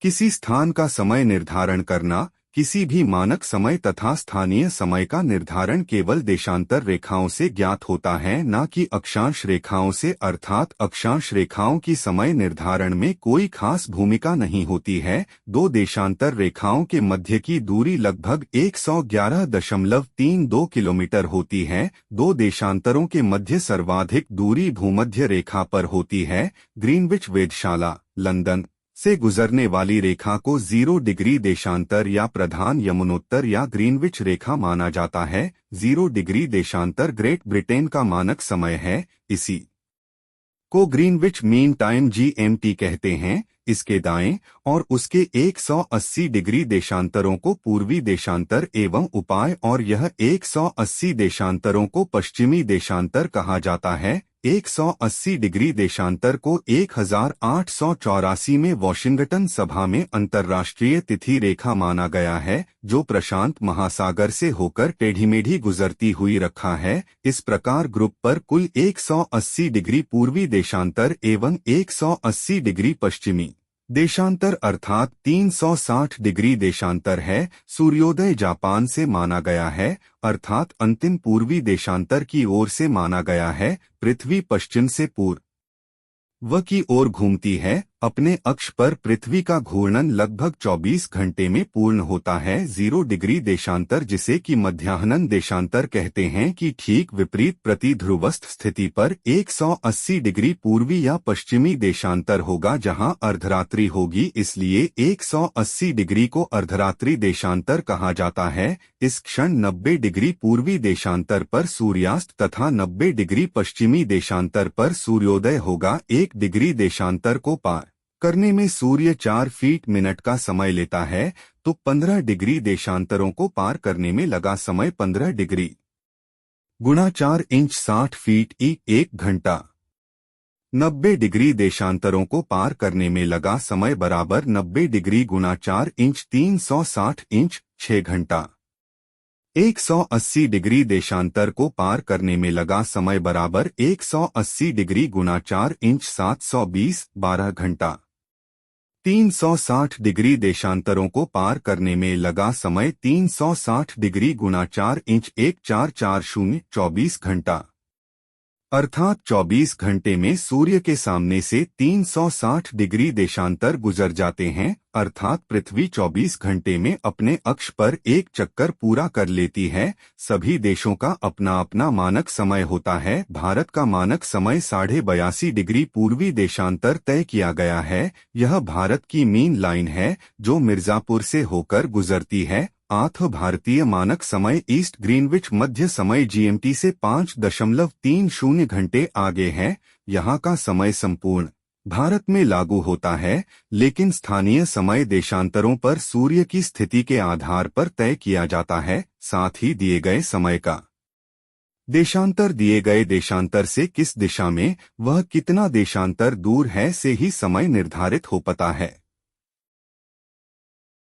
किसी स्थान का समय निर्धारण करना। किसी भी मानक समय तथा स्थानीय समय का निर्धारण केवल देशांतर रेखाओं से ज्ञात होता है, न कि अक्षांश रेखाओं से, अर्थात अक्षांश रेखाओं की समय निर्धारण में कोई खास भूमिका नहीं होती है। दो देशांतर रेखाओं के मध्य की दूरी लगभग 111.32 किलोमीटर होती है। दो देशांतरों के मध्य सर्वाधिक दूरी भूमध्य रेखा पर होती है। ग्रीनविच वेधशाला, लंदन से गुजरने वाली रेखा को 0 डिग्री देशांतर या प्रधान यमुनोत्तर या ग्रीनविच रेखा माना जाता है। 0 डिग्री देशांतर ग्रेट ब्रिटेन का मानक समय है। इसी को ग्रीनविच मीन टाइम GMT कहते हैं। इसके दाएं और उसके 180 डिग्री देशांतरों को पूर्वी देशांतर एवं उपाय और यह 180 देशांतरों को पश्चिमी देशांतर कहा जाता है। 180 डिग्री देशांतर को 1884 में वॉशिंगटन सभा में अंतर्राष्ट्रीय तिथि रेखा माना गया है, जो प्रशांत महासागर से होकर टेढ़ी-मेढ़ी गुजरती हुई रखा है। इस प्रकार ग्रुप पर कुल 180 डिग्री पूर्वी देशांतर एवं 180 डिग्री पश्चिमी देशांतर अर्थात 360 डिग्री देशांतर है। सूर्योदय जापान से माना गया है, अर्थात अंतिम पूर्वी देशांतर की ओर से माना गया है। पृथ्वी पश्चिम से पूर्व की ओर घूमती है। अपने अक्ष पर पृथ्वी का घूर्णन लगभग 24 घंटे में पूर्ण होता है। 0 डिग्री देशांतर, जिसे कि मध्याह्न देशांतर कहते हैं, की ठीक विपरीत प्रति ध्रुवस्थ स्थिति पर 180 डिग्री पूर्वी या पश्चिमी देशांतर होगा, जहां अर्धरात्रि होगी। इसलिए 180 डिग्री को अर्धरात्रि देशांतर कहा जाता है। इस क्षण 90 डिग्री पूर्वी देशांतर पर सूर्यास्त तथा 90 डिग्री पश्चिमी देशांतर पर सूर्योदय होगा। 1 डिग्री देशांतर को पार करने में सूर्य 4 फीट मिनट का समय लेता है, तो 15 डिग्री देशांतरों को पार करने में लगा समय 15 डिग्री गुणा 4 इंच 60 फीट 1 घंटा। 90 डिग्री देशांतरों को पार करने में लगा समय बराबर 90 डिग्री गुणा 4 इंच 360 इंच 6 घंटा। 180 डिग्री देशांतर को पार करने में लगा समय बराबर 180 डिग्री गुणा 4 इंच 720 12 घंटा। 360 डिग्री देशांतरों को पार करने में लगा समय 360 डिग्री गुणा 4 इंच 1440 24 घंटा, अर्थात 24 घंटे में सूर्य के सामने से 360 डिग्री देशांतर गुजर जाते हैं, अर्थात पृथ्वी 24 घंटे में अपने अक्ष पर एक चक्कर पूरा कर लेती है। सभी देशों का अपना अपना मानक समय होता है। भारत का मानक समय 82.5 डिग्री पूर्वी देशांतर तय किया गया है। यह भारत की मीन लाइन है, जो मिर्जापुर से होकर गुजरती है। भारतीय मानक समय ईस्ट ग्रीनविच मध्य समय GMT से 5.30 घंटे आगे है। यहाँ का समय संपूर्ण भारत में लागू होता है, लेकिन स्थानीय समय देशांतरों पर सूर्य की स्थिति के आधार पर तय किया जाता है। साथ ही दिए गए समय का देशांतर दिए गए देशांतर से किस दिशा में, वह कितना देशांतर दूर है, से ही समय निर्धारित हो पाता है।